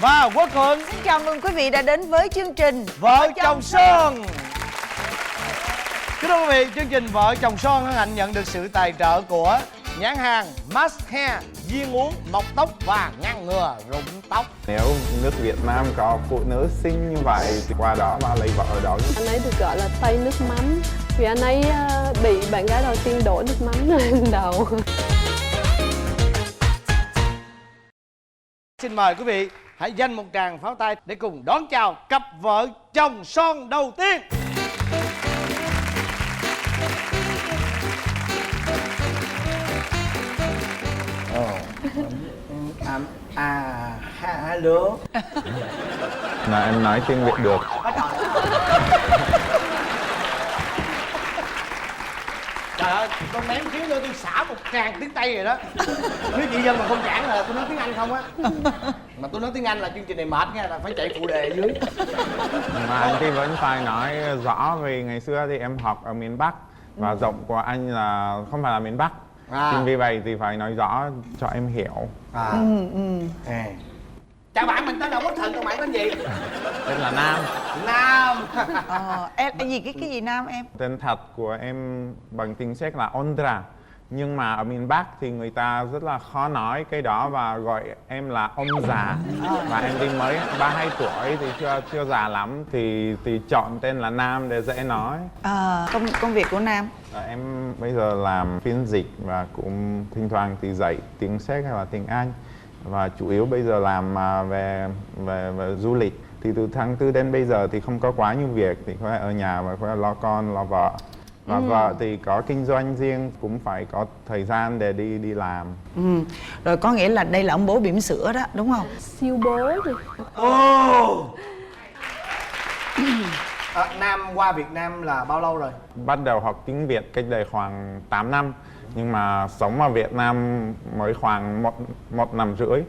và Quốc Thuận. Xin chào mừng quý vị đã đến với chương trình Vợ chồng son. Kính thưa quý vị, chương trình Vợ chồng son hân hạnh nhận được sự tài trợ của nhãn hàng Mask Hair, viên uống mọc tóc và ngăn ngừa rụng tóc. Nếu nước Việt Nam có phụ nữ xinh như vậy thì qua đó và lấy vợ ở đó. Anh ấy được gọi là Tây nước mắm vì anh ấy bị bạn gái đầu tiên đổ nước mắm lên đầu. Xin mời quý vị hãy dành một tràng pháo tay để cùng đón chào cặp vợ chồng son đầu tiên. Hello. Là em nói tiếng Việt được. Trời ơi, con mém xíu nữa tôi xả một tràng tiếng Tây rồi đó. Nếu chị dân mà không cản là tôi nói tiếng Anh không á. Mà tôi nói tiếng Anh là chương trình này mệt nha, là phải chạy phụ đề ở dưới. Mà anh thì vẫn phải nói rõ vì ngày xưa thì em học ở miền Bắc và giọng của anh là không phải là miền Bắc. Chính vì vậy thì phải nói rõ cho em hiểu. Chào bạn, mình tên là Quốc Thuận, còn bạn tên gì? Tên là Nam. Nam. Em cái gì Nam em? Tên thật của em bằng tiếng Séc là Ondra. Nhưng mà ở miền Bắc thì người ta rất là khó nói cái đó và gọi em là ông già. Và em đi mới 32 tuổi thì chưa già lắm thì chọn tên là Nam để dễ nói. Công việc của Nam? Em bây giờ làm phiên dịch và cũng thỉnh thoảng thì dạy tiếng Séc hay là tiếng Anh. Và chủ yếu bây giờ làm về du lịch. Thì từ tháng 4 đến bây giờ thì không có quá nhiều việc, thì phải ở nhà và phải lo con, lo vợ. Và vợ thì có kinh doanh riêng, cũng phải có thời gian để đi làm. Rồi có nghĩa là đây là ông bố bỉm sữa đó, đúng không? Siêu bố đi. Nam qua Việt Nam là bao lâu rồi? Bắt đầu học tiếng Việt cách đây khoảng 8 năm. Nhưng mà sống ở Việt Nam mới khoảng một năm rưỡi.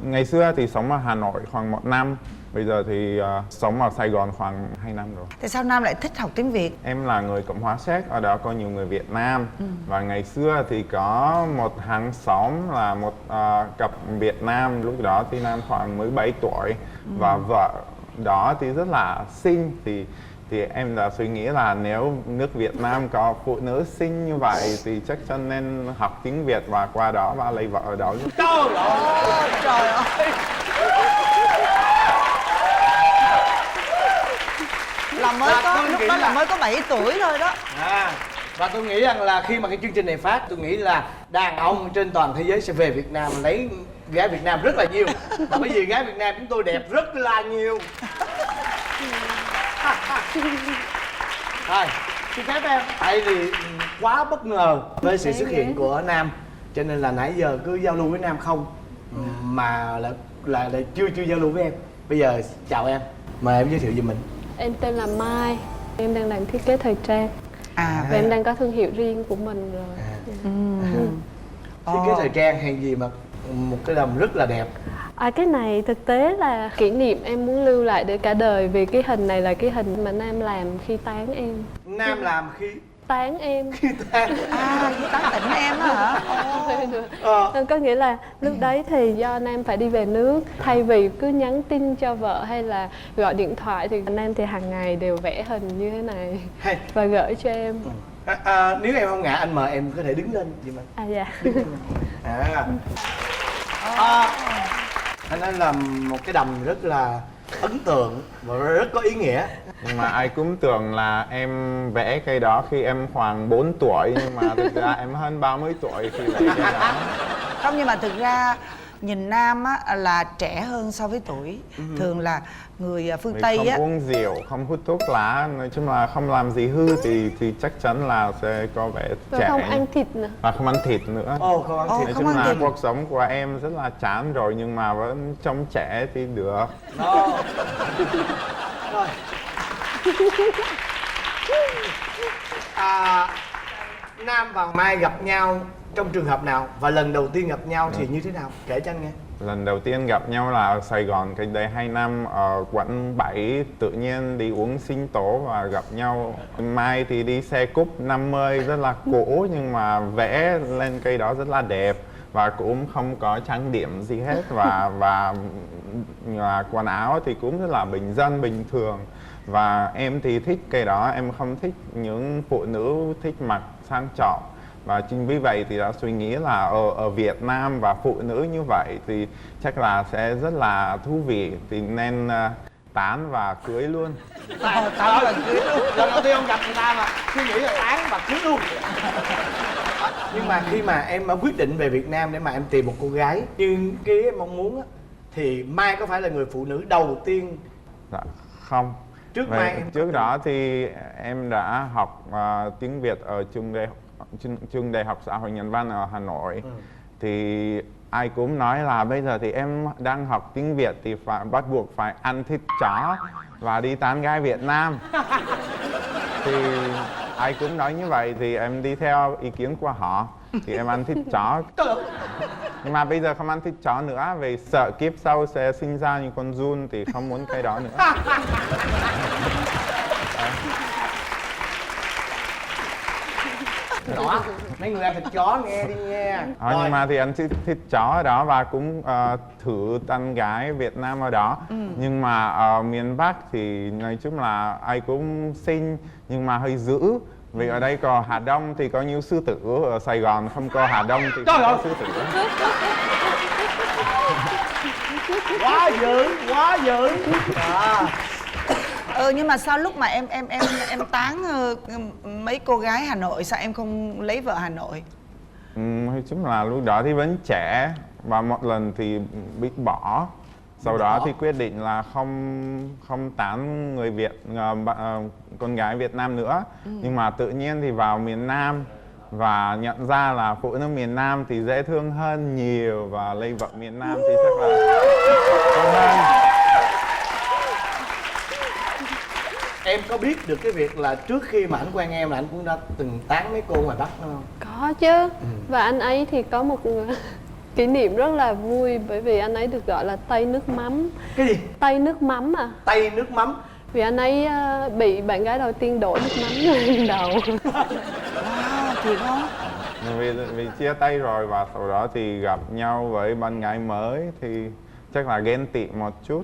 Ngày xưa thì sống ở Hà Nội khoảng 1 năm. Bây giờ thì sống ở Sài Gòn khoảng 2 năm rồi. Tại sao Nam lại thích học tiếng Việt? Em là người Cộng hòa Séc, ở đó có nhiều người Việt Nam. Và ngày xưa thì có một hàng xóm là một cặp Việt Nam. Lúc đó thì Nam khoảng 17 tuổi. Và vợ đó thì rất là xinh. Thì em đã suy nghĩ là nếu nước Việt Nam có phụ nữ xinh như vậy thì chắc chắn nên học tiếng Việt và qua đó và lấy vợ ở đó. Trời ơi! Trời ơi! Lúc đó là mới có 7 tuổi thôi đó. Và tôi nghĩ rằng là khi mà cái chương trình này phát, tôi nghĩ là đàn ông trên toàn thế giới sẽ về Việt Nam lấy gái Việt Nam rất là nhiều. Bởi vì gái Việt Nam chúng tôi đẹp rất là nhiều. Rồi, xin phép em. Tại vì quá bất ngờ với sự xuất hiện của Nam, cho nên là nãy giờ cứ giao lưu với Nam không, mà là chưa giao lưu với em. Bây giờ chào em, mời em giới thiệu về mình. Em tên là Mai, em đang làm thiết kế thời trang. Và em đang có thương hiệu riêng của mình rồi. Thiết kế thời trang hay gì mà một cái đầm rất là đẹp. Cái này thực tế là kỷ niệm em muốn lưu lại để cả đời. Vì cái hình này là cái hình mà Nam làm khi tán em. Nam làm khi tán em. Khi tán tán tỉnh em á hả? Có nghĩa là lúc đấy thì do Nam phải đi về nước, thay vì cứ nhắn tin cho vợ hay là gọi điện thoại thì Nam thì hàng ngày đều vẽ hình như thế này và gửi cho em. Nếu em không ngại anh mời em có thể đứng lên gì mà. Dạ. Anh ấy làm một cái đầm rất là ấn tượng và rất có ý nghĩa. Nhưng mà ai cũng tưởng là em vẽ cây đó khi em khoảng 4 tuổi. Nhưng mà thực ra em hơn 30 tuổi khi vẽ cây đó. Không, nhưng mà thực ra nhìn Nam á là trẻ hơn so với tuổi. Thường là người phương Tây không á, không uống rượu, không hút thuốc lá, nói chung là không làm gì hư thì chắc chắn là sẽ có vẻ và trẻ. không ăn thịt nữa. Và không ăn thịt nữa. Không ăn thịt. Nói chung là cuộc sống của em rất là chán rồi nhưng mà vẫn trông trẻ thì được. Rồi. Nam và Mai gặp nhau trong trường hợp nào và lần đầu tiên gặp nhau thì như thế nào? Kể cho anh nghe. Lần đầu tiên gặp nhau là ở Sài Gòn cách đây 2 năm ở quận 7, tự nhiên đi uống sinh tố và gặp nhau. Mai thì đi xe cúp 50 rất là cũ nhưng mà vẽ lên cây đó rất là đẹp. và cũng không có trang điểm gì hết, và quần áo thì cũng rất là bình dân bình thường. Và em thì thích cái đó, em không thích những phụ nữ thích mặc sang trọng. Và chính vì vậy thì đã suy nghĩ là ở Việt Nam và phụ nữ như vậy thì chắc là sẽ rất là thú vị, thì nên tán và cưới luôn. Tán và cưới luôn. Lần đầu tiên ông gặp người ta mà suy nghĩ là tán và cưới luôn. Nhưng mà khi mà em quyết định về Việt Nam để mà em tìm một cô gái như cái em mong muốn á, thì Mai có phải là người phụ nữ đầu tiên? Dạ, không. Trước Mai em trước đó thì em đã học tiếng Việt ở trường đại học xã hội nhân văn ở Hà Nội. Thì ai cũng nói là bây giờ thì em đang học tiếng Việt thì phải bắt buộc phải ăn thịt chó và đi tán gái Việt Nam. Thì ai cũng nói như vậy thì em đi theo ý kiến của họ, thì em ăn thịt chó. Nhưng mà bây giờ không ăn thịt chó nữa vì sợ kiếp sau sẽ sinh ra những con giun thì không muốn cái đó nữa. Đó, mấy người ăn thịt chó nghe đi nha. Nhưng mà thì ăn thịt chó ở đó và cũng thử tán gái Việt Nam ở đó. Nhưng mà ở miền Bắc thì nói chung là ai cũng xinh nhưng mà hơi dữ. Vì ở đây có Hà Đông thì có nhiều sư tử, ở Sài Gòn không có Hà Đông thì không có sư tử. Quá dữ. Nhưng mà sao lúc mà em tán mấy cô gái Hà Nội, sao em không lấy vợ Hà Nội? Nói chung là lúc đó thì vẫn trẻ và một lần thì bị bỏ. Sau đó thì quyết định là không tán người Việt, con gái Việt Nam nữa. Nhưng mà tự nhiên thì vào miền Nam và nhận ra là phụ nữ miền Nam thì dễ thương hơn nhiều, và lấy vợ miền Nam thì chắc là tốt hơn. Em có biết được cái việc là trước khi mà anh quen em là anh cũng đã từng tán mấy cô ngoài Bắc không? Có chứ. Và anh ấy thì có một kỷ niệm rất là vui, bởi vì anh ấy được gọi là Tây nước mắm. Cái gì? Tây nước mắm à? Tây nước mắm. Vì anh ấy bị bạn gái đầu tiên đổ nước mắm lên đầu. Wow, thiệt không? Vì chia tay rồi và sau đó thì gặp nhau với bạn gái mới thì chắc là ghen tị một chút.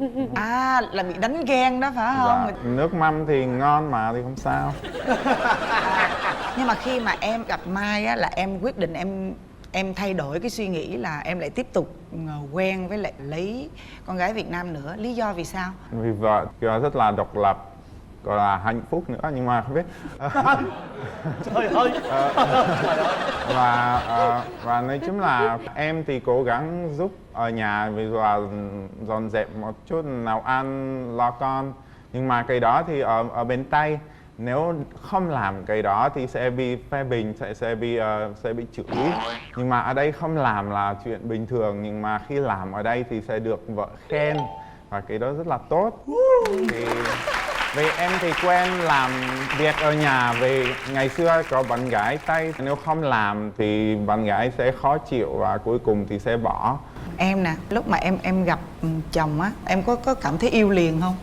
Là bị đánh ghen đó phải không? Dạ, nước mắm thì ngon mà thì không sao. Nhưng mà khi mà em gặp Mai á, là em quyết định em thay đổi cái suy nghĩ là em lại tiếp tục quen với lại lấy con gái Việt Nam nữa. Lý do vì sao? Vì vợ rất là độc lập, gọi là hạnh phúc nữa, nhưng mà không biết. Trời ơi. Và nói chung là em thì cố gắng giúp ở nhà, ví dụ là dọn dẹp một chút, nấu ăn, lo con. Nhưng mà cái đó thì ở bên Tây, nếu không làm cái đó thì sẽ bị phê bình, sẽ bị chửi. Nhưng mà ở đây không làm là chuyện bình thường, nhưng mà khi làm ở đây thì sẽ được vợ khen, và cái đó rất là tốt. Thì vì em thì quen làm việc ở nhà, vì ngày xưa có bạn gái Tây, nếu không làm thì bạn gái sẽ khó chịu và cuối cùng thì sẽ bỏ. Em nè, lúc mà em gặp chồng á, em có cảm thấy yêu liền không?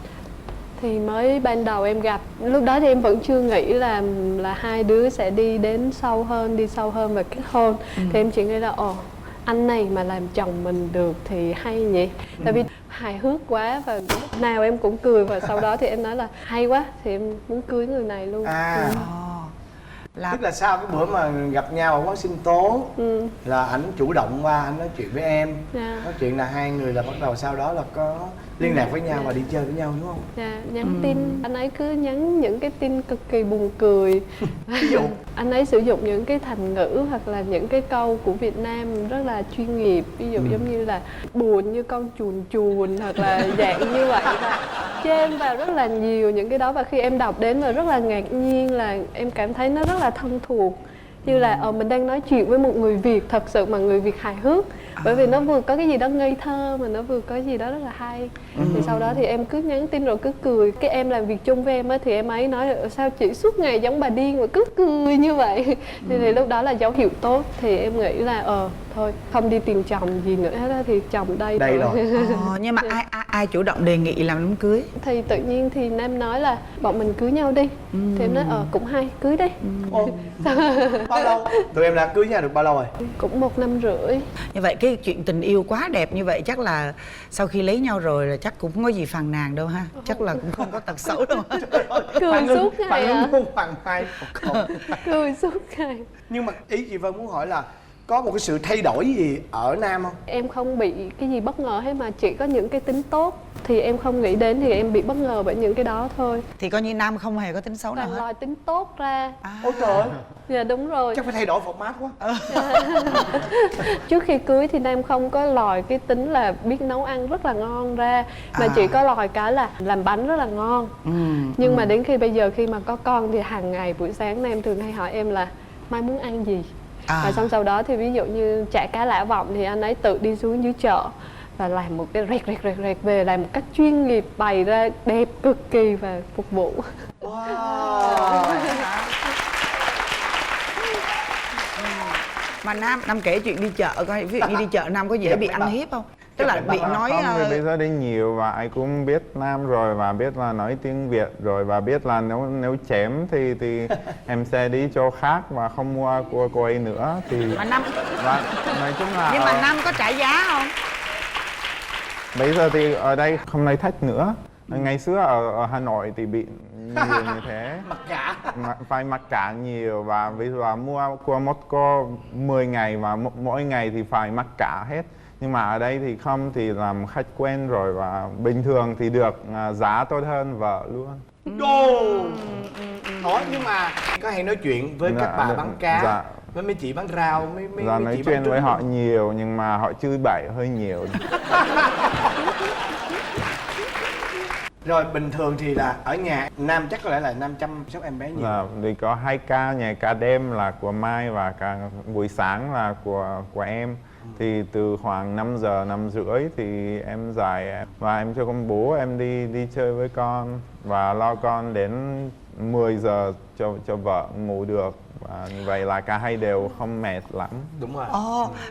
Thì mới ban đầu em gặp, lúc đó thì em vẫn chưa nghĩ là hai đứa sẽ đi sâu hơn và kết hôn. Thì em chỉ nghĩ là anh này mà làm chồng mình được thì hay nhỉ. Tại vì hài hước quá và lúc nào em cũng cười, và sau đó thì em nói là hay quá thì em muốn cưới người này luôn. Tức là sau cái bữa mà gặp nhau ở quán sinh tố là ảnh chủ động qua anh nói chuyện với em. Nói chuyện là hai người là bắt đầu sau đó là có liên lạc với nhau và đi chơi với nhau đúng không? Dạ, nhắn tin. Anh ấy cứ nhắn những cái tin cực kỳ buồn cười. Ví dụ? Anh ấy sử dụng những cái thành ngữ hoặc là những cái câu của Việt Nam rất là chuyên nghiệp. Ví dụ giống như là buồn như con chuồn chuồn, hoặc là dạng như vậy. Và chêm vào rất là nhiều những cái đó, và khi em đọc đến và rất là ngạc nhiên, là em cảm thấy nó rất là thân thuộc. Như là mình đang nói chuyện với một người Việt thật sự, mà người Việt hài hước. Bởi vì nó vừa có cái gì đó ngây thơ mà nó vừa có gì đó rất là hay. Thì sau đó thì em cứ nhắn tin rồi cứ cười. Cái em làm việc chung với em á, thì em ấy nói sao chị suốt ngày giống bà điên mà cứ cười như vậy. Thì lúc đó là dấu hiệu tốt. Thì em nghĩ là thôi không đi tìm chồng gì nữa hết, thì chồng đây rồi. Nhưng mà Ai chủ động đề nghị làm đám cưới? Thì tự nhiên thì Nam nói là bọn mình cưới nhau đi. Thì em nói cũng hay, cưới đi. Ồ, bao lâu? Tụi em đã cưới nhau được bao lâu rồi? Cũng 1 năm rưỡi. Như vậy cái chuyện tình yêu quá đẹp như vậy chắc là sau khi lấy nhau rồi là chắc cũng không có gì phàn nàn đâu ha. Chắc là cũng không có tật xấu đâu. Cười suốt ngày ạ. Hoàng Mai. Cười suốt ngày. Nhưng mà ý chị Vân muốn hỏi là có một cái sự thay đổi gì ở Nam không? Em không bị cái gì bất ngờ hết, mà chỉ có những cái tính tốt thì em không nghĩ đến, thì em bị bất ngờ bởi những cái đó thôi. Thì coi như Nam không hề có tính xấu nào Toàn hết. lòi tính tốt ra. Ôi trời ơi, Dạ đúng rồi. chắc phải thay đổi format quá. Trước khi cưới thì Nam không có lòi cái tính là biết nấu ăn rất là ngon ra, mà chỉ có lòi cái là làm bánh rất là ngon. Nhưng mà đến khi bây giờ khi mà có con thì hàng ngày buổi sáng Nam thường hay hỏi em là mai muốn ăn gì. Và xong sau đó thì ví dụ như chả cá lã vọng thì anh ấy tự đi xuống dưới chợ và làm một cái rẹt về, làm một cách chuyên nghiệp, bày ra đẹp cực kỳ và phục vụ. Wow. Mà Nam kể chuyện đi chợ coi, ví dụ như đi chợ Nam có dễ bị ăn hiếp không? Tức là bị nói không, vì bây giờ đi nhiều và ai cũng biết Nam rồi, và biết là nói tiếng Việt rồi, và biết là nếu chém thì em sẽ đi chỗ khác và không mua của cô ấy nữa. Thì mà Nam và nói chung là nhưng mà Nam có trả giá không? bây giờ thì ở đây không lấy thách nữa. Ngày xưa ở Hà Nội thì bị nhiều như thế. Mặc cả. Phải mặc cả nhiều, và bây giờ mua của một cô 10 ngày và mỗi ngày thì phải mặc cả hết. Nhưng mà ở đây thì không, thì làm khách quen rồi, và bình thường thì được giá tốt hơn vợ luôn. Ủa nhưng mà có hay nói chuyện với các bà bán cá, với mấy chị bán rau, mấy nói chị chuyện bán với họ nhiều, nhưng mà họ chửi bậy hơi nhiều. Rồi bình thường thì là ở nhà Nam chắc có lẽ là Nam chăm sóc em bé nhiều. Thì có 2 ca, nhà ca đêm là của Mai và ca buổi sáng là của em. Thì từ khoảng 5 giờ, 5 rưỡi thì em dậy và em cho con bú, em đi chơi với con và lo con đến 10 giờ cho vợ ngủ được. Và như vậy là cả hai đều không mệt lắm. Đúng rồi.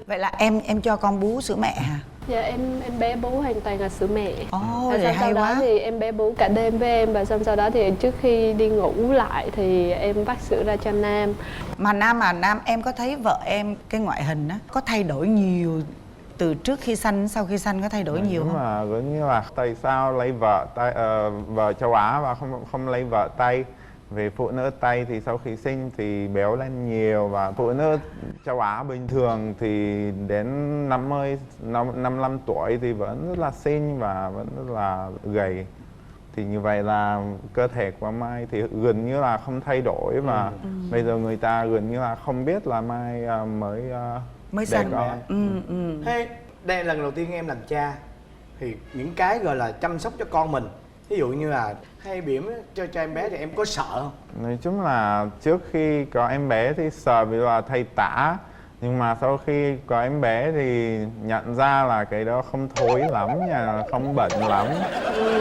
Vậy là em cho con bú sữa mẹ hả? Dạ em bé bú hoàn toàn là sữa mẹ. Ồ, Và vậy hay sau đó quá. thì em bé bú cả đêm với em, và xong sau đó thì trước khi đi ngủ lại thì em vắt sữa ra cho Nam. Mà Nam em có thấy vợ em cái ngoại hình á có thay đổi nhiều từ trước khi sanh đến sau khi sanh, có thay đổi nhiều Đúng không? là giống như là tại sao lấy vợ châu Á và không lấy vợ Tây. Vì phụ nữ Tây thì sau khi sinh thì béo lên nhiều, và phụ nữ châu Á bình thường thì đến 55 tuổi thì vẫn rất là xinh và vẫn rất là gầy. Thì như vậy là cơ thể của Mai thì gần như là không thay đổi, và bây giờ người ta gần như là không biết là Mai mới sanh con. Thế đây là lần đầu tiên em làm cha, thì những cái gọi là chăm sóc cho con mình, ví dụ như là hay bỉm cho em bé thì em có sợ không? Nói chung là trước khi có em bé thì sợ vì là thầy tả, nhưng mà sau khi có em bé thì nhận ra là cái đó không thối lắm nha, không bẩn lắm.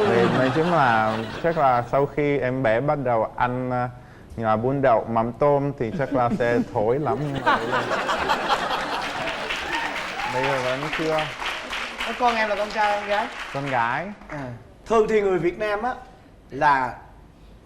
Vì nói chung là chắc là sau khi em bé bắt đầu ăn như là bún đậu, mắm tôm thì chắc là sẽ thối lắm. Nhưng mà bây giờ vẫn chưa. Con em là con trai con gái? Con gái. Thường thì người Việt Nam á là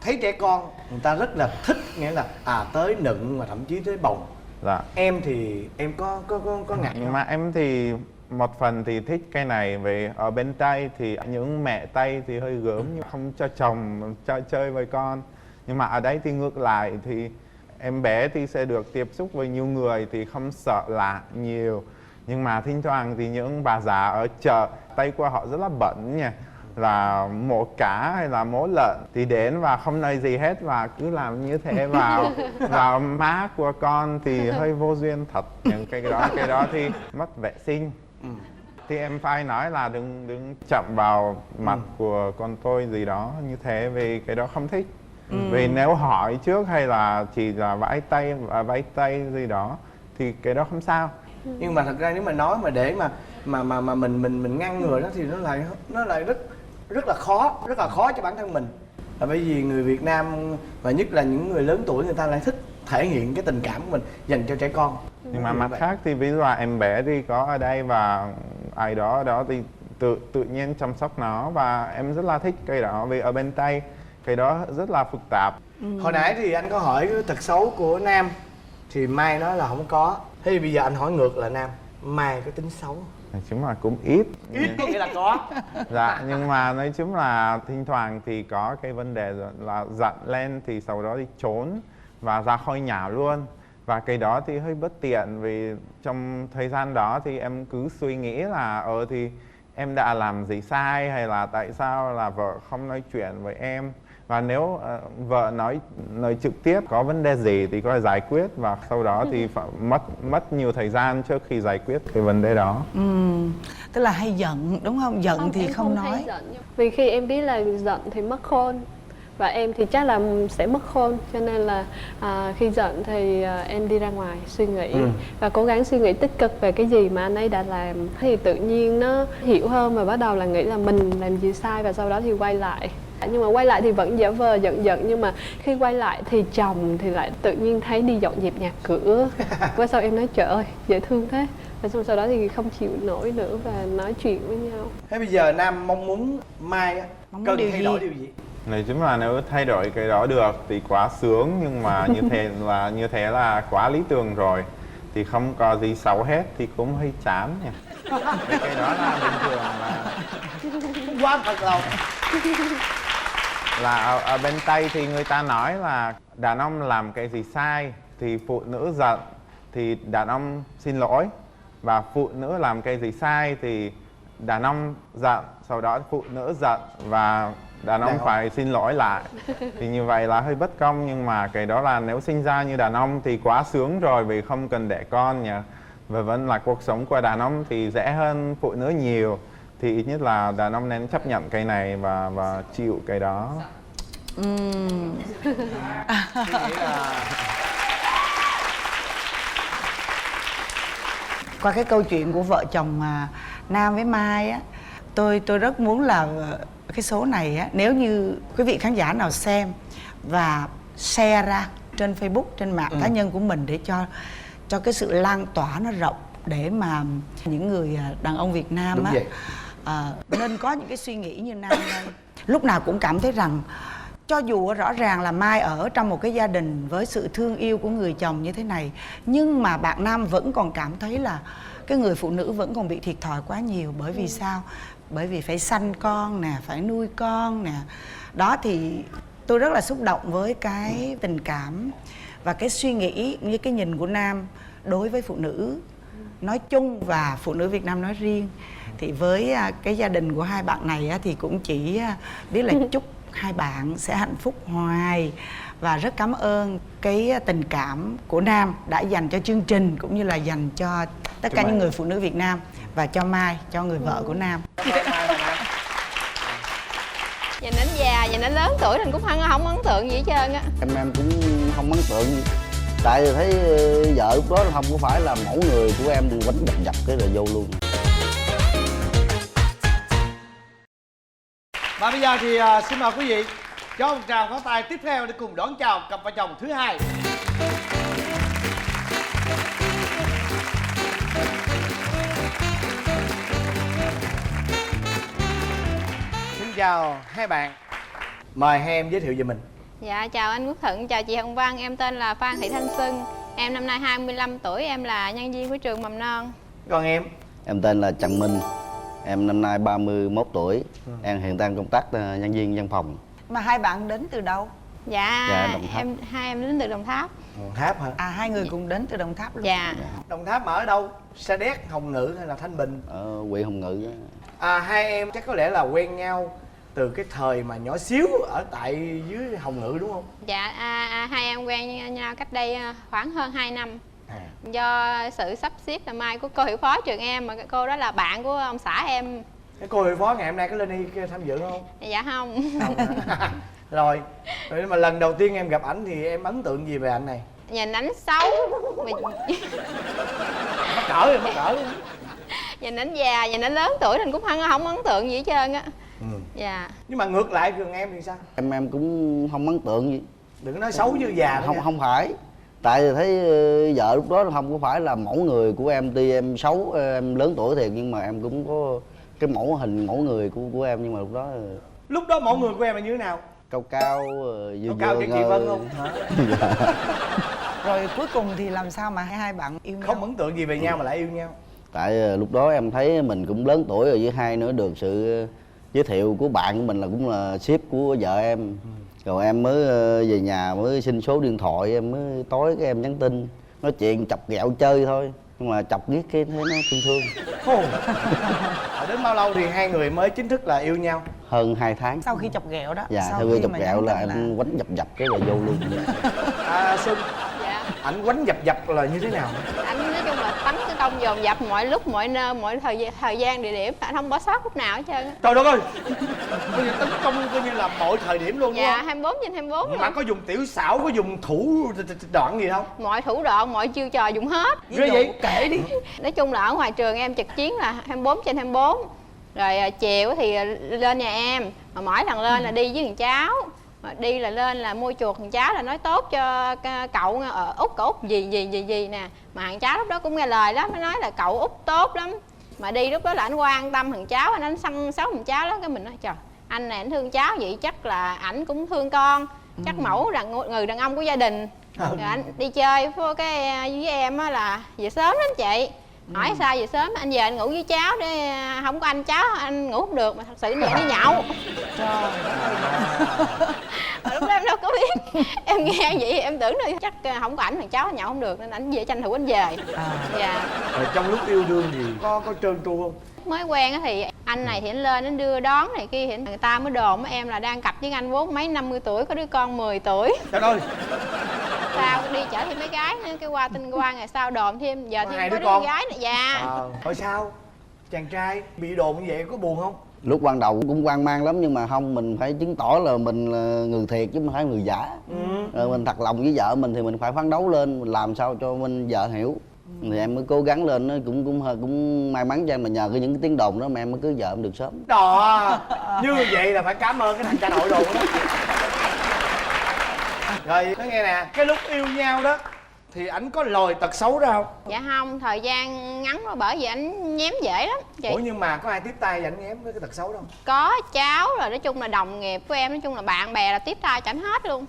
thấy trẻ con người ta rất là thích, nghĩa là tới nựng mà thậm chí tới bồng. Dạ. Em thì em có ngại Nhưng không? mà em thì một phần thì thích cái này, vì ở bên Tây thì những mẹ Tây thì hơi gớm, không cho chồng chơi với con. Nhưng mà ở đây thì ngược lại, thì em bé thì sẽ được tiếp xúc với nhiều người thì không sợ lạ nhiều. Nhưng mà thỉnh thoảng thì những bà già ở chợ, tay của họ rất là bẩn nha, là mổ cá hay là mổ lợn thì đến và không nói gì hết và cứ làm như thế vào má của con thì hơi vô duyên thật. Những cái đó thì mất vệ sinh. Thì em phải nói là đừng chạm vào mặt của con tôi gì đó như thế, vì cái đó không thích. Vì nếu hỏi trước hay là chỉ là vẫy tay gì đó thì cái đó không sao. Nhưng mà thật ra nếu mà nói mà để mà mình ngăn ngừa đó thì nó lại rất là khó cho bản thân mình. Là bởi vì người Việt Nam và nhất là những người lớn tuổi, người ta lại thích thể hiện cái tình cảm của mình dành cho trẻ con. Nhưng mà mặt khác thì ví dụ là em bé thì có ở đây và ai đó thì tự nhiên chăm sóc nó, và em rất là thích cây đó vì ở bên Tây cây đó rất là phức tạp. Hồi nãy thì anh có hỏi cái tật xấu của Nam thì Mai nói là không có. Thế thì bây giờ anh hỏi ngược là Nam, Mai có tính xấu không? Nói chung là cũng ít. Ít có nghĩa là có. Dạ, nhưng mà nói chung là thỉnh thoảng thì có cái vấn đề là giận lên thì sau đó đi trốn và ra khỏi nhà luôn. Và cái đó thì hơi bất tiện vì trong thời gian đó thì em cứ suy nghĩ là thì em đã làm gì sai, hay là tại sao là vợ không nói chuyện với em. Và nếu vợ nói trực tiếp có vấn đề gì thì có thể giải quyết, và sau đó thì phải mất nhiều thời gian trước khi giải quyết cái vấn đề đó. Tức là hay giận đúng không? Giận thì em không thấy nói. giận. Vì khi em biết là giận thì mất khôn, và em thì chắc là sẽ mất khôn, cho nên là khi giận thì em đi ra ngoài suy nghĩ và cố gắng suy nghĩ tích cực về cái gì mà anh ấy đã làm, thì tự nhiên nó hiểu hơn và bắt đầu là nghĩ là mình làm gì sai, và sau đó thì quay lại. Nhưng mà quay lại thì vẫn giả vờ giận, nhưng mà khi quay lại thì chồng thì lại tự nhiên thấy đi dọn dẹp nhà cửa. Và sau em nói trời ơi dễ thương thế, và xong sau đó thì không chịu nổi nữa và nói chuyện với nhau. Thế bây giờ Nam mong muốn Mai á, Mong muốn cần điều thay gì? đổi điều gì? Nói chung là nếu thay đổi cái đó được thì quá sướng, nhưng mà như thế là quá lý tưởng rồi, thì không có gì xấu hết thì cũng hơi chán nhỉ. Cái đó là bình thường, là Quá thật lòng. ở bên Tây thì người ta nói là đàn ông làm cái gì sai thì phụ nữ giận thì đàn ông xin lỗi, và phụ nữ làm cái gì sai thì đàn ông giận, sau đó phụ nữ giận và đàn ông phải xin lỗi lại. Thì như vậy là hơi bất công, nhưng mà cái đó là nếu sinh ra như đàn ông thì quá sướng rồi vì không cần đẻ con nhỉ. Và vẫn là cuộc sống của đàn ông thì dễ hơn phụ nữ nhiều, thì ít nhất là đàn ông nên chấp nhận cái này và chịu cái đó. Qua cái câu chuyện của vợ chồng Nam với Mai á, tôi rất muốn là cái số này á, nếu như quý vị khán giả nào xem và share ra trên Facebook, trên mạng cá nhân của mình, để cho cái sự lan tỏa nó rộng, để mà những người đàn ông Việt Nam á nên có những cái suy nghĩ như Nam đây. Lúc nào cũng cảm thấy rằng cho dù rõ ràng là Mai ở trong một cái gia đình với sự thương yêu của người chồng như thế này, nhưng mà bạn Nam vẫn còn cảm thấy là cái người phụ nữ vẫn còn bị thiệt thòi quá nhiều. Bởi vì sao? Bởi vì phải sanh con nè, phải nuôi con nè. Đó, thì tôi rất là xúc động với cái tình cảm và cái suy nghĩ như cái nhìn của Nam đối với phụ nữ nói chung và phụ nữ Việt Nam nói riêng. Thì với cái gia đình của hai bạn này thì cũng chỉ biết là chúc hai bạn sẽ hạnh phúc hoài. Và rất cảm ơn cái tình cảm của Nam đã dành cho chương trình, cũng như là dành cho tất cả những người phụ nữ Việt Nam, và cho Mai, cho người vợ của Nam. Nhìn đến già, nhìn đến lớn tuổi mình cũng không ấn tượng gì hết trơn á. Em cũng không ấn tượng gì. Tại vì thấy vợ lúc đó không có phải là mẫu người của em, thì quánh dập cái rồi vô luôn. Và bây giờ thì xin mời quý vị cho một tràng pháo tay tiếp theo để cùng đón chào cặp vợ chồng thứ hai. Xin chào hai bạn. Mời hai em giới thiệu về mình. Dạ, chào anh Quốc Thuận, chào chị Hồng Vân. Em tên là Phan Thị Thanh Xuân. Em năm nay 25 tuổi, em là nhân viên của trường mầm non. Còn em? Em tên là Trần Minh. Em năm nay 31 tuổi. Em hiện đang công tác nhân viên văn phòng. Mà hai bạn đến từ đâu? Dạ, Đồng Tháp. hai em đến từ Đồng Tháp. Đồng Tháp hả? Hai người cùng đến từ Đồng Tháp luôn. Dạ. Đồng Tháp mà ở đâu? Sa Đéc, Hồng Ngự hay là Thanh Bình? Ở huyện Hồng Ngự. Hai em chắc có lẽ là quen nhau từ cái thời mà nhỏ xíu ở tại dưới Hồng Ngự đúng không? Dạ, hai em quen nhau cách đây khoảng hơn 2 năm. Do sự sắp xếp là Mai của cô hiệu phó trường em, mà cô đó là bạn của ông xã em. Cái cô hiệu phó ngày hôm nay có lên đây tham dự không? Dạ không. Rồi mà lần đầu tiên em gặp ảnh thì em ấn tượng gì về anh này? Nhìn ảnh xấu. Mắc cỡ rồi, mắc cỡ. Nhìn ảnh già, nhìn ảnh lớn tuổi mình cũng không ấn tượng gì hết trơn á. Dạ. Nhưng mà ngược lại trường em thì sao? Em cũng không ấn tượng gì. Đừng có nói xấu như già. Không phải. Tại vì thấy vợ lúc đó không có phải là mẫu người của em. Tuy em xấu, em lớn tuổi thiệt, nhưng mà em cũng có cái mẫu hình mẫu người của em, nhưng mà lúc đó mẫu người của em là như thế nào? cao cao cao cao như chị Vân không hả? Rồi cuối cùng thì làm sao mà hai bạn yêu nhau? Không ấn tượng gì về nhau mà lại yêu nhau? Tại lúc đó em thấy mình cũng lớn tuổi rồi, với hai nữa được sự giới thiệu của bạn của mình là cũng là sếp của vợ em. Rồi em mới về nhà mới xin số điện thoại, em mới tối cái em nhắn tin nói chuyện chọc ghẹo chơi thôi, nhưng mà chọc ghét cái thấy nó thương. Đến bao lâu thì hai người mới chính thức là yêu nhau? Hơn 2 tháng. Sau khi chọc ghẹo đó. Dạ, sau khi chọc ghẹo là em quánh dập cái rồi vô luôn. Xuân. Dạ. Ảnh quánh dập là như thế nào? Anh nói chung là tấn cái công dồn dập mọi lúc mọi nơi mọi thời gian địa điểm, anh không bỏ sót lúc nào hết trơn á. Trời đất ơi, coi như tấn công coi như là mọi thời điểm luôn. Dạ, đúng không? 24/24 Mà có dùng tiểu xảo, có dùng thủ đoạn gì không? mọi thủ đoạn mọi chiêu trò dùng hết. Ghê vậy? Kể đi. Nói chung là ở ngoài trường em trực chiến là 24/24. Rồi chiều thì lên nhà em, mà mỗi lần lên là đi với thằng cháu. Mà đi là lên là mua chuột thằng cháu, là nói tốt cho cậu ở Út, cậu Út gì nè. Mà thằng cháu lúc đó cũng nghe lời lắm, nó nói là cậu Út tốt lắm. Mà đi lúc đó là anh quan tâm thằng cháu, anh săn sóc thằng cháu đó. Cái mình nói trời, anh này anh thương cháu vậy chắc là ảnh cũng thương con, chắc mẫu là người đàn ông của gia đình. Rồi anh đi chơi với với em á là về sớm lắm chị. Hỏi sao về sớm, anh về anh ngủ với cháu để không có anh cháu anh ngủ không được, mà thật sự anh về đi nhậu. Mà lúc đó em đâu có biết, em nghe vậy em tưởng là chắc không có ảnh thằng cháu nhậu không được nên anh về tranh thủ anh về. Dạ. Rồi trong lúc yêu đương gì có trơn tru không? Mới quen thì anh này thì anh lên anh đưa đón này kia thì người ta mới đồn với em là đang cặp với anh 40 mấy 50 tuổi, có đứa con 10 tuổi. Trời ơi. Sao đi chở thêm mấy gái nữa, cái qua tin qua ngày sau đồn thêm giờ thêm có đứa con gái nữa. Dạ. Thôi sao chàng trai bị đồn như vậy có buồn không? Lúc ban đầu cũng hoang mang lắm, nhưng mà không, mình phải chứng tỏ là mình là người thiệt chứ không phải người giả. Rồi mình thật lòng với vợ mình thì mình phải phấn đấu lên, mình làm sao cho mình vợ hiểu. Thì em mới cố gắng lên, nó cũng may mắn cho em là nhờ những cái tiếng đồn đó mà em mới cưới vợ em được sớm. Đó, như vậy là phải cảm ơn cái thằng cha nội đồn đó. Rồi nói nghe nè, cái lúc yêu nhau đó thì ảnh có lòi tật xấu ra không? Dạ không, thời gian ngắn rồi bởi vì ảnh nhém dễ lắm chị. Ủa nhưng mà có ai tiếp tay ảnh nhém với cái tật xấu đâu? Có cháu rồi, nói chung là đồng nghiệp của em, nói chung là bạn bè là tiếp tay cho ảnh hết luôn.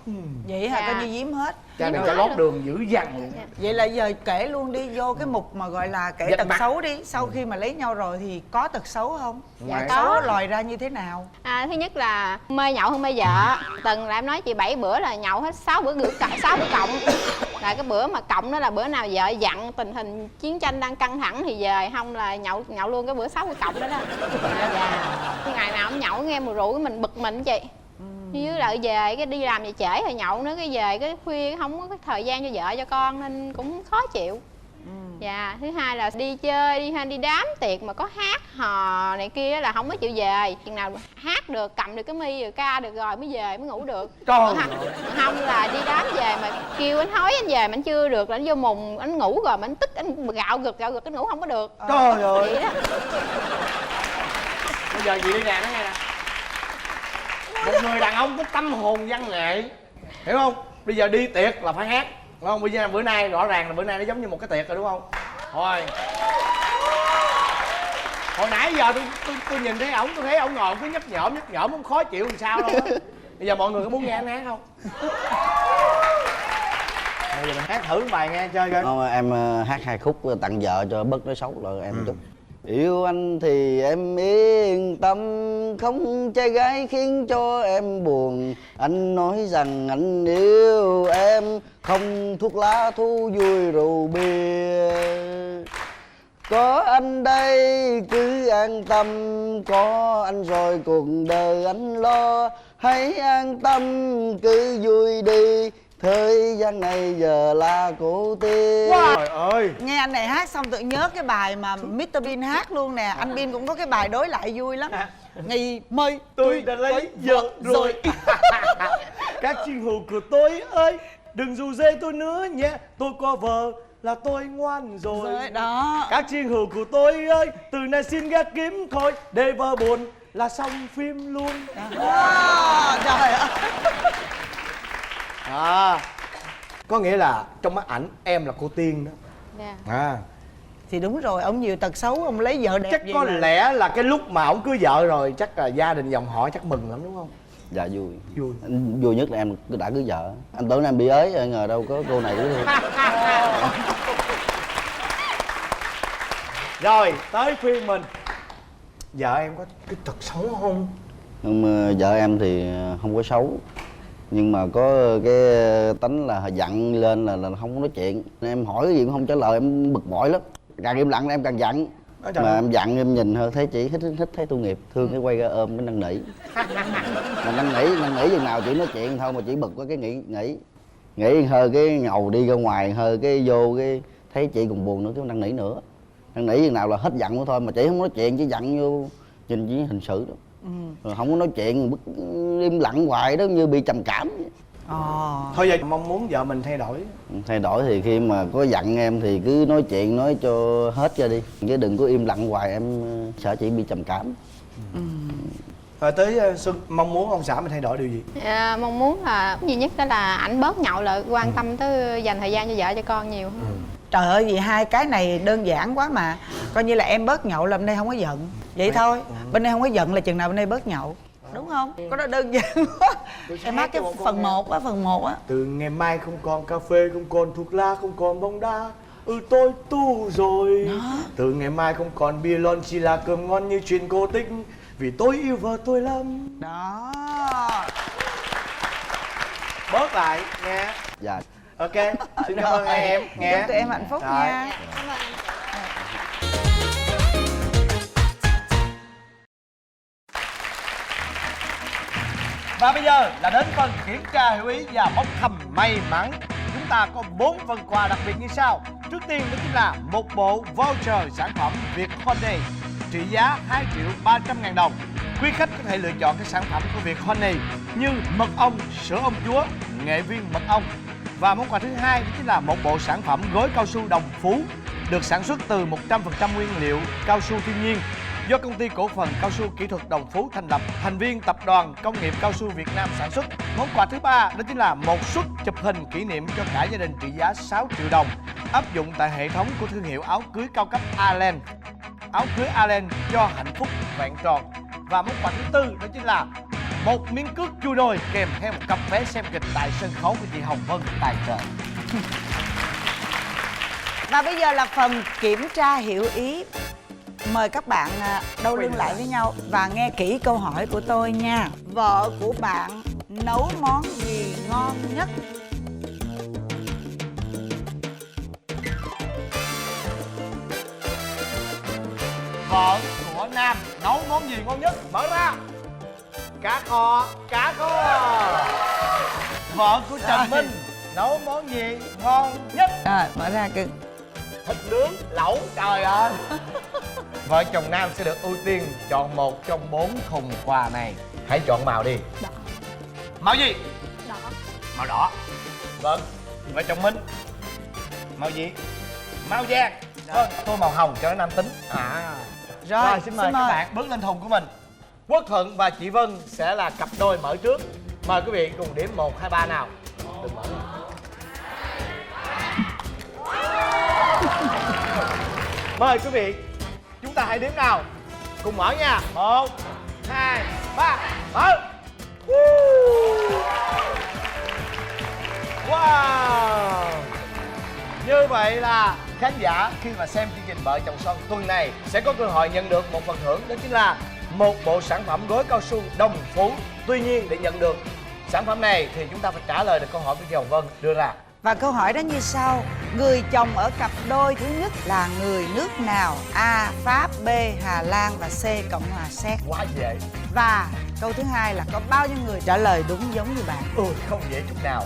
Vậy hả? Dạ. Coi như giếm hết. Cha này cho lót đường dữ dằn. Vậy là giờ kể luôn đi, vô cái mục mà gọi là kể Vạch tật mặt. xấu đi. Sau khi mà lấy nhau rồi thì có tật xấu không? Dạ Tật có. xấu lòi ra như thế nào? Thứ nhất là mê nhậu hơn mê vợ. Từng là em nói chị 7 bữa là nhậu hết 6 bữa 6 bữa cộng. Là cái bữa mà cộng đó là bữa nào vợ dặn tình hình chiến tranh đang căng thẳng thì về, không là nhậu luôn cái bữa 6 bữa cộng đó đó. Dạ. Ngày nào cũng nhậu nghe mùi rượu mình bực mình chị. Với lại về cái đi làm về trễ rồi nhậu nữa, cái về cái khuya không có cái thời gian cho vợ cho con nên cũng khó chịu. Dạ, thứ hai là đi chơi, đi đám tiệc mà có hát hò này kia là không có chịu về. Chừng nào hát được, cầm được cái mi rồi ca được rồi mới về, mới ngủ được. Trời Không là đi đám về mà kêu anh hối anh về mà anh chưa được là anh vô mùng, anh ngủ rồi mà anh tức, anh gạo gật anh ngủ không có được. Trời ơi. Vậy đó. Bây giờ chị đi nè, nói nghe nè. Một người đàn ông có tâm hồn văn nghệ, hiểu không? Bây giờ đi tiệc là phải hát, đúng không? Bây giờ bữa nay rõ ràng là bữa nay nó giống như một cái tiệc rồi đúng không? Hồi nãy giờ tôi nhìn thấy ổng, tôi thấy ổng ngồi cứ nhấp nhổm ổng khó chịu làm sao đâu á. Bây giờ mọi người có muốn nghe anh hát không? Bây giờ mình hát thử một bài nghe chơi coi. Em hát 2 khúc tặng vợ cho bớt nói xấu rồi em chút. Yêu anh thì em yên tâm, không trai gái khiến cho em buồn. Anh nói rằng anh yêu em, không thuốc lá thu vui rượu bia. Có anh đây cứ an tâm, có anh rồi cuộc đời anh lo. Hãy an tâm cứ vui đi, thời gian này giờ là cổ tiên. Trời ơi. Nghe anh này hát xong tự nhớ cái bài mà Mr Bean hát luôn nè. Anh Bean cũng có cái bài đối lại vui lắm. Ngày mai Tôi đã lấy vợ rồi. Các chinh hữu của tôi ơi, đừng rủ rê tôi nữa nhé. Tôi có vợ là tôi ngoan rồi. Đó. Các chinh hữu của tôi ơi, từ nay xin ghét kiếm thôi. Để vợ buồn là xong phim luôn. Trời ơi. Có nghĩa là trong mắt ảnh em là cô tiên đó. Dạ. Thì đúng rồi, ông nhiều tật xấu, ông lấy vợ đẹp Chắc vậy có mà. lẽ là cái lúc mà ổng cưới vợ rồi chắc là gia đình dòng họ chắc mừng lắm đúng không? Dạ vui. Vui. Vui nhất là em đã cưới vợ. Anh tưởng em bị ới, ngờ đâu có cô này nữa. Rồi tới phiên mình. Vợ em có cái tật xấu không? Nhưng mà vợ em thì không có xấu, nhưng mà có cái tính là giận lên là không có nói chuyện. Em hỏi cái gì cũng không trả lời, em bực bội lắm. Càng im lặng em càng giận. Mà em giận em nhìn thôi thấy chị thích thấy tội nghiệp, thương cái quay ra ôm cái năn nỉ. Mà năn nỉ chừng nào chị nói chuyện thôi mà chị bực quá cái nghĩ hơi cái ngầu đi ra ngoài, hơi cái vô cái thấy chị còn buồn nữa cái năn nỉ nữa. Năn nỉ chừng nào là hết giận của thôi, mà chị không nói chuyện, chỉ giận vô nhìn chỉ hình sự đó. Rồi không có nói chuyện, bức im lặng hoài đó, như bị trầm cảm. Thôi giờ mong muốn vợ mình thay đổi. Thay đổi thì khi mà có giận em thì cứ nói chuyện, nói cho hết cho đi, chứ đừng có im lặng hoài, em sợ chị bị trầm cảm. Rồi tới Xuân, mong muốn ông xã mình thay đổi điều gì? Mong muốn là duy nhất đó là ảnh bớt nhậu lại, quan tâm tới dành thời gian cho vợ cho con nhiều hơn. Trời ơi, vì hai cái này đơn giản quá mà. Coi như là em bớt nhậu là bên đây không có giận. Vậy thôi, bên đây không có giận là chừng nào bên đây bớt nhậu. Đúng không? Có đó đơn giản quá. Em hát cái phần 1 á, phần 1 á. Từ ngày mai không còn cà phê, không còn thuốc lá, không còn bóng đá. Tôi tu rồi. Từ ngày mai không còn bia lon, chỉ là cơm ngon như chuyện cổ tích. Vì tôi yêu vợ tôi lắm. Đó. Bớt lại nha. Dạ. Ok, xin cảm ơn em nghe. Chúc tụi em hạnh phúc Rồi. nha. Cảm ơn anh. Và bây giờ là đến phần kiểm tra hiểu ý và bốc thăm may mắn. Chúng ta có 4 phần quà đặc biệt như sau. Trước tiên đó chính là một bộ voucher sản phẩm Việt Honey trị giá 2.300.000 đồng. Quý khách có thể lựa chọn các sản phẩm của Việt Honey như mật ong, sữa ong chúa, nghệ viên mật ong. Và món quà thứ hai đó chính là một bộ sản phẩm gối cao su Đồng Phú được sản xuất từ 100% nguyên liệu cao su thiên nhiên do công ty cổ phần cao su kỹ thuật Đồng Phú thành lập, thành viên tập đoàn công nghiệp cao su Việt Nam sản xuất. Món quà thứ ba đó chính là một suất chụp hình kỷ niệm cho cả gia đình trị giá 6 triệu đồng áp dụng tại hệ thống của thương hiệu áo cưới cao cấp Allen. Áo cưới Allen cho hạnh phúc vẹn tròn. Và món quà thứ tư đó chính là một miếng cước chui nồi kèm theo một cặp vé xem kịch tại sân khấu của chị Hồng Vân tài trợ. Và bây giờ là phần kiểm tra hiểu ý. Mời các bạn đâu lưng lại với nhau và nghe kỹ câu hỏi của tôi nha. Vợ của bạn nấu món gì ngon nhất? Vợ của Nam nấu món gì ngon nhất? Mở ra. Cá kho, cá kho. Vợ của Trần Minh nấu món gì ngon nhất? Rồi, mở ra cưng. Thịt nướng, lẩu, trời ơi. Vợ chồng Nam sẽ được ưu tiên chọn một trong 4 thùng quà này. Hãy chọn màu đi. Đỏ. Màu gì? Đỏ. Màu đỏ. Vâng. Vợ chồng Minh màu gì? Màu vàng. Vâng, tôi màu hồng cho nó nam tính. Rồi, xin mời các bạn bước lên thùng của mình. Quốc Thuận và chị Vân sẽ là cặp đôi mở trước. Mời quý vị cùng đếm 1, 2, 3 nào. Đừng mở. Mời quý vị, chúng ta hãy đếm nào. Cùng mở nha. 1, 2, 3, mở. Wow. Như vậy là khán giả khi mà xem chương trình Vợ Chồng Son tuần này sẽ có cơ hội nhận được một phần thưởng, đó chính là một bộ sản phẩm gối cao su Đồng Phú. Tuy nhiên để nhận được sản phẩm này thì chúng ta phải trả lời được câu hỏi của chị Hồng Vân đưa ra. Và câu hỏi đó như sau. Người chồng ở cặp đôi thứ nhất là người nước nào? A. Pháp, B. Hà Lan và C. Cộng hòa Séc. Quá dễ. Và câu thứ hai là có bao nhiêu người trả lời đúng giống như bạn? Không dễ chút nào.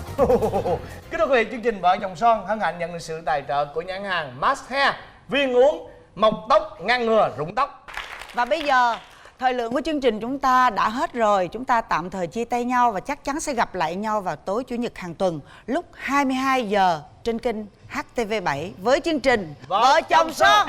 Kính thưa quý vị, chương trình Vợ Chồng Son hân hạnh nhận được sự tài trợ của nhãn hàng Max Hair, viên uống mọc tóc ngăn ngừa rụng tóc. Và bây giờ thời lượng của chương trình chúng ta đã hết rồi. Chúng ta tạm thời chia tay nhau và chắc chắn sẽ gặp lại nhau vào tối Chủ nhật hàng tuần lúc 22 giờ trên kênh HTV7 với chương trình Vợ Chồng Son.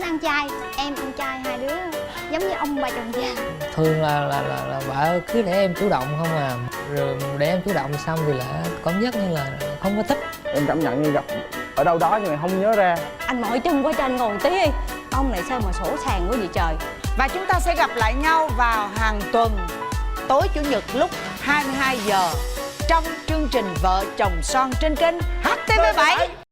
ăn chay. Em ăn chay, hai đứa giống như ông bà chồng già. Thường là vợ cứ để em chủ động không à, rồi để em chủ động xong thì lại cảm giác như là không có thích. Em cảm nhận như gặp ở đâu đó nhưng mà không nhớ ra. Anh mỏi chân qua cho anh ngồi một tí đi. Ông này sao mà sổ sàng quá vậy trời. Và chúng ta sẽ gặp lại nhau vào hàng tuần tối chủ nhật lúc 22 giờ trong chương trình Vợ chồng son trên kênh HTV7.